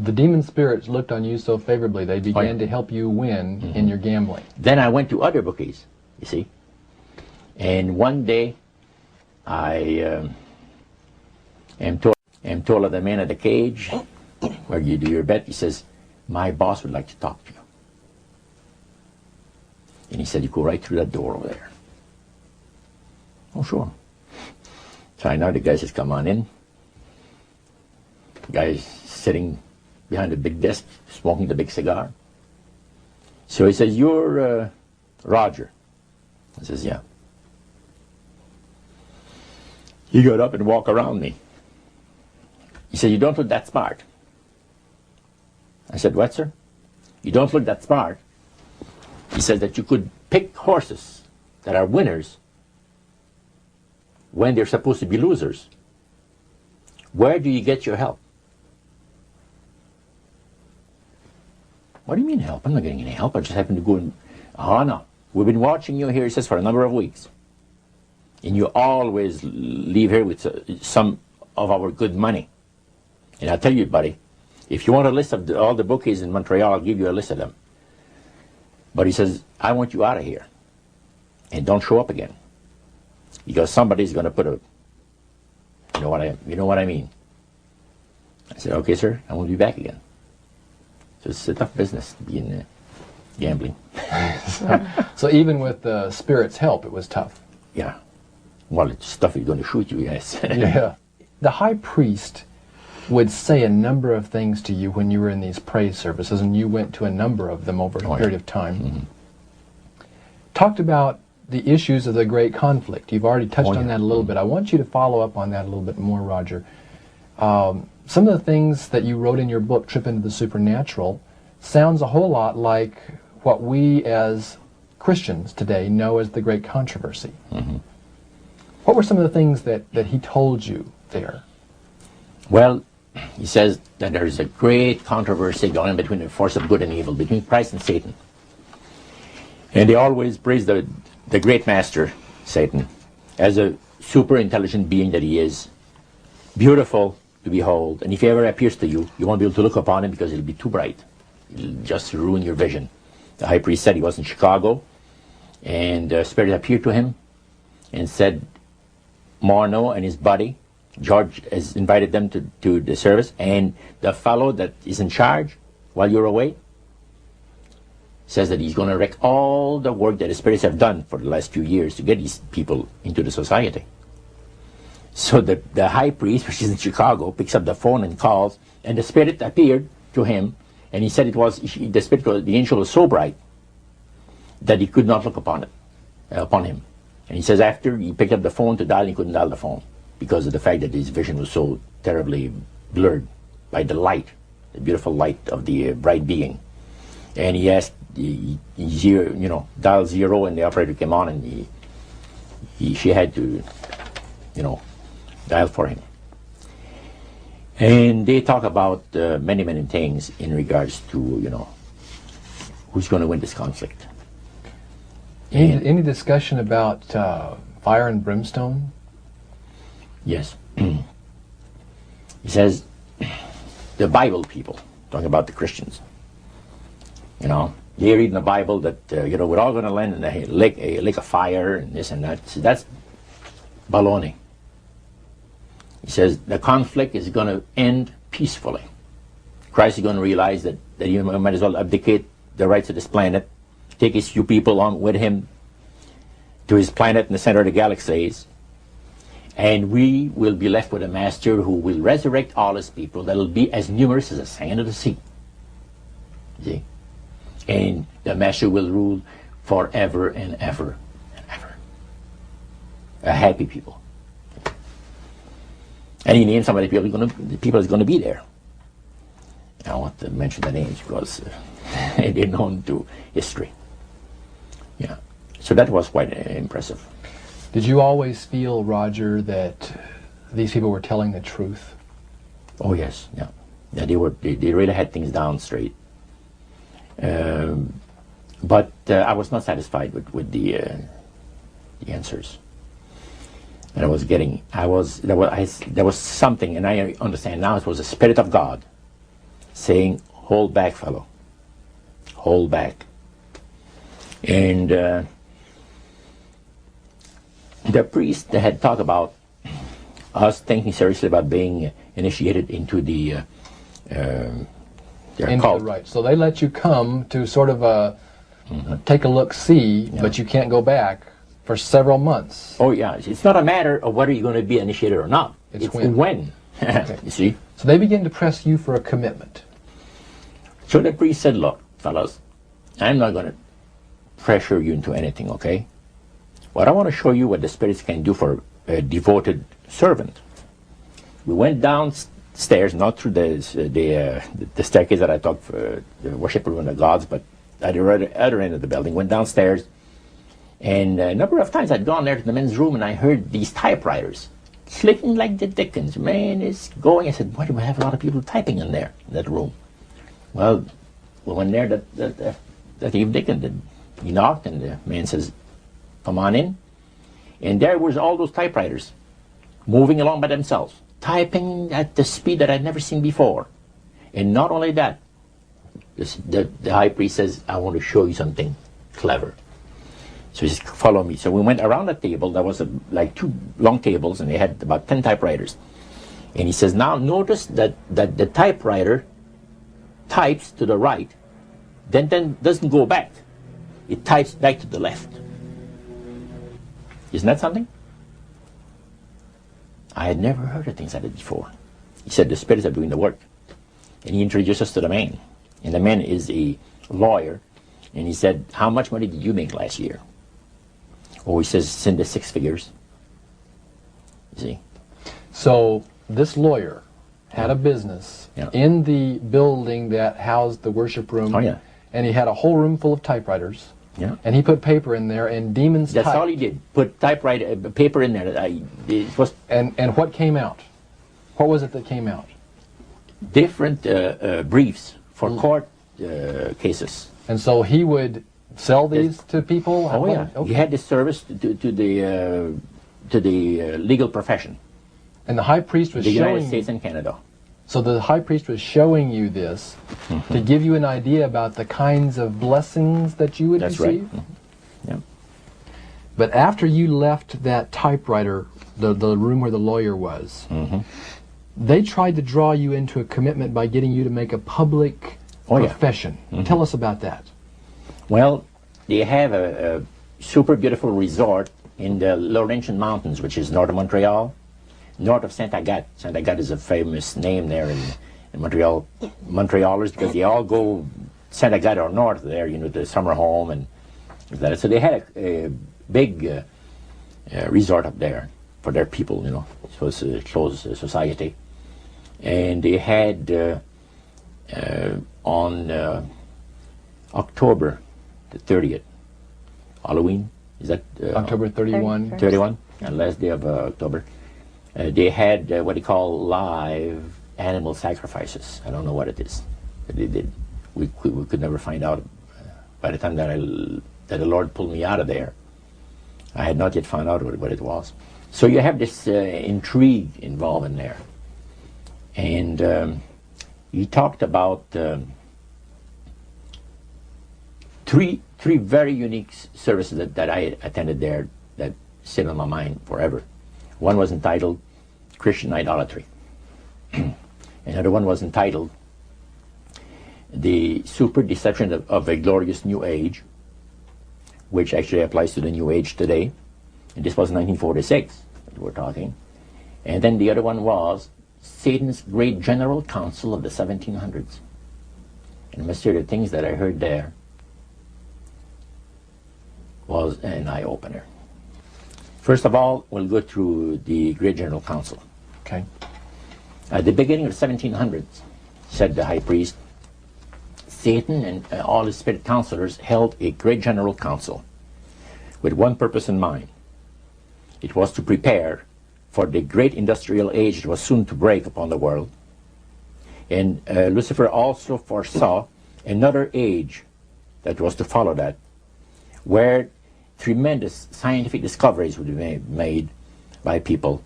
The demon spirits looked on you so favorably, they began to help you win in your gambling. Then I went to other bookies, you see. And one day, I am told of the man at the cage, where you do your bet, he says, my boss would like to talk to you. And he said, you go right through that door over there. Oh, sure. So I know the guy says, come on in. The guy's sitting behind the big desk, smoking the big cigar. So he says, you're Roger. I says, yeah. He got up and walked around me. He said, you don't look that smart. I said, what, sir? You don't look that smart. He said that you could pick horses that are winners when they're supposed to be losers. Where do you get your help? What do you mean help? I'm not getting any help. I just happen to go and... Oh, no. We've been watching you here, he says, for a number of weeks. And you always leave here with some of our good money. And I'll tell you, buddy, if you want a list of all the bookies in Montreal, I'll give you a list of them. But he says, I want you out of here. And don't show up again. Because somebody's going to put a... You know what I mean. I said, okay, sir, I won't be back again. So it's a tough business to be in gambling. So even with the spirit's help, it was tough. Yeah. Well, it's stuff he's going to shoot you, yes. Yeah. The high priest would say a number of things to you when you were in these praise services, and you went to a number of them over a period of time. Talked about the issues of the great conflict. You've already touched on that a little bit. I want you to follow up on that a little bit more, Roger. Some of the things that you wrote in your book, Trip into the Supernatural, sounds a whole lot like what we as Christians today know as the Great Controversy. What were some of the things that he told you there? Well, he says that there is a great controversy going on between the force of good and evil, between Christ and Satan. And they always praise the great master, Satan, as a super intelligent being that he is, beautiful to behold, and if he ever appears to you, you won't be able to look upon him because it'll be too bright. It'll just ruin your vision. The high priest said he was in Chicago, and the Spirit appeared to him and said, Morneau and his buddy, George, has invited them to the service, and the fellow that is in charge while you're away says that he's going to wreck all the work that the spirits have done for the last few years to get these people into the society. So the high priest, which is in Chicago, picks up the phone and calls, and the spirit appeared to him, and he said the angel was so bright that he could not look upon him. And he says after he picked up the phone to dial, he couldn't dial the phone because of the fact that his vision was so terribly blurred by the light, the beautiful light of the bright being. And he asked, dial 0, and the operator came on, and she had to, dial for him. And they talk about many, many things in regards to, who's going to win this conflict. Any discussion about fire and brimstone? Yes. He says, the Bible people, talking about the Christians, they read in the Bible that, we're all going to land in a lake of fire and this and that. So that's baloney. He says the conflict is going to end peacefully. Christ is going to realize that he might as well abdicate the rights of this planet, take his few people on with him to his planet in the center of the galaxies, and we will be left with a master who will resurrect all his people that will be as numerous as the sand of the sea. See? And the master will rule forever and ever and ever. A happy people. And he named some of the people is going to be there. I don't want to mention the names because they're known to history. Yeah. So that was quite impressive. Did you always feel, Roger, that these people were telling the truth? Oh yes, yeah. Yeah, they really had things down straight. But I was not satisfied with the answers. And there was something, and I understand now it was the Spirit of God saying, hold back, fellow. Hold back. And the priest had talked about us thinking seriously about being initiated into the their cult. Right. So they let you come to sort of take a look, see, but you can't go back for several months. Oh yeah, it's not a matter of whether you're going to be initiated or not. It's when. Okay. You see? So they begin to press you for a commitment. So the priest said, look, fellas, I'm not going to pressure you into anything, okay? But I want to show you what the spirits can do for a devoted servant. We went downstairs, not through the staircase that I thought for the worship room of the gods, but at the other end of the building. Went downstairs, and a number of times I'd gone there to the men's room, and I heard these typewriters clicking like the dickens. Man, it's going. I said, why do we have a lot of people typing in there, in that room? Well, we went there that evening, and he knocked, and the man says, come on in. And there was all those typewriters moving along by themselves, typing at the speed that I'd never seen before. And not only that, the high priest says, I want to show you something clever. So he says, follow me. So we went around the table. There was like two long tables, and they had about 10 typewriters. And he says, now notice that the typewriter types to the right, then doesn't go back. It types back to the left. Isn't that something? I had never heard of things like that before. He said the spirits are doing the work. And he introduced us to the man. And the man is a lawyer. And he said, how much money did you make last year? Oh, he says, it's in the 6 figures. You see? So this lawyer had a business in the building that housed the worship room. Oh, yeah. And he had a whole room full of typewriters. Yeah. And he put paper in there, and demons That's typed. all he did. Put typewriter paper in there. It was And what came out? What was it that came out? different briefs for court cases. And so he would sell these to people? Oh yeah. Okay. He had this service to the legal profession. And the high priest was The showing... United States and Canada. So the high priest was showing you this to give you an idea about the kinds of blessings that you would That's receive? right. Yeah. But after you left that typewriter, the room where the lawyer was, they tried to draw you into a commitment by getting you to make a public profession. Tell us about that. Well, they have a super beautiful resort in the Laurentian Mountains, which is north of Montreal, north of Saint Agathe. Saint Agathe is a famous name there in Montreal. Montrealers, because they all go Saint Agathe or north there, you know, the summer home and that. So they had a big resort up there for their people, you know. It was a closed society. And they had on October the 30th, Halloween, is that? October 31. 31, last day of October. They had what they call live animal sacrifices. I don't know what it is that they did. We could never find out. By the time that the Lord pulled me out of there, I had not yet found out what it was. So you have this intrigue involved in there. And he talked about three very unique services that I attended there that sit on my mind forever. One was entitled Christian Idolatry. Another one was entitled The Super Deception of a Glorious New Age, which actually applies to the New Age today. And this was 1946 that we're talking. And then the other one was Satan's Great General Council of the 1700s. And the mysterious things that I heard there was an eye-opener. First of all, we'll go through the Great General Council. Okay. At the beginning of the 1700s, said the high priest, Satan and all his spirit counselors held a Great General Council with one purpose in mind. It was to prepare for the great industrial age that was soon to break upon the world. And Lucifer also foresaw another age that was to follow that, where tremendous scientific discoveries would be made by people